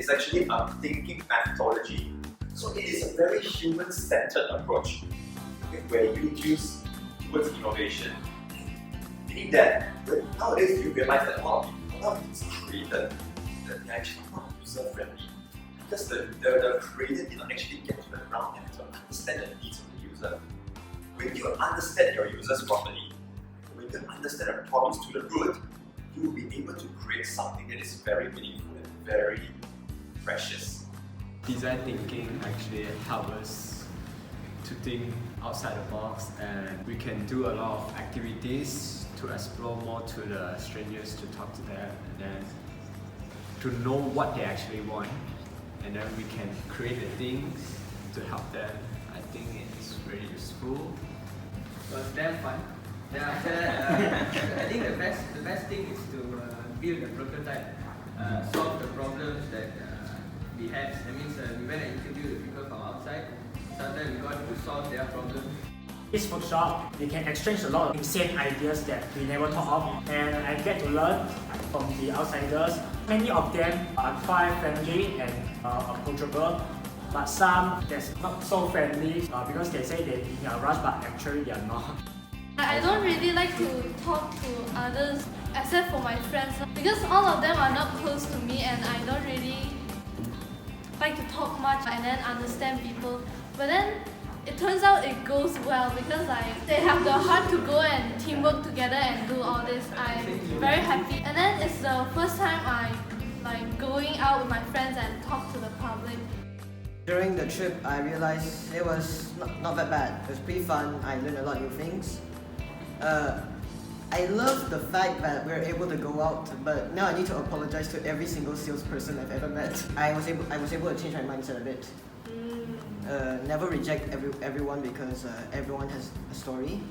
is actually a thinking methodology. So it is a very human-centered approach, okay, where you use towards innovation. Meaning that nowadays you realize that a lot of things created that they're actually not user-friendly. Because the creator did not actually get to the ground and to understand the needs of the user. When you understand your users properly, when you understand the problems to the root, you will be able to create something that is very meaningful and very precious. Design thinking actually helps us to think outside the box, and we can do a lot of activities to explore more to the strangers, to talk to them, and then to know what they actually want, and then we can create the things to help them. I think it's very useful. It was damn fun. Then after that, I think the best thing is to build a prototype, solve the problems that we had. That means we went and interviewed the people from outside. Sometimes we got to solve their problems. This workshop, we can exchange a lot of insane ideas that we never thought of, and I get to learn from the outsiders. Many of them are quite friendly and approachable, but some that's not so friendly because they say they're in a rush, but actually they are not. I don't really like to talk to others except for my friends because all of them are not close to me and I don't really like to talk much and then understand people. But then it turns out it goes well because they have the heart to go and teamwork together and do all this. I'm very happy. And then it's the first time I going out with my friends and talk to the public. During the trip, I realized it was not that bad. It was pretty fun. I learned a lot of new things. I love the fact that we're able to go out, but now I need to apologize to every single salesperson I've ever met. I was able to change my mindset a bit. Never reject everyone because everyone has a story.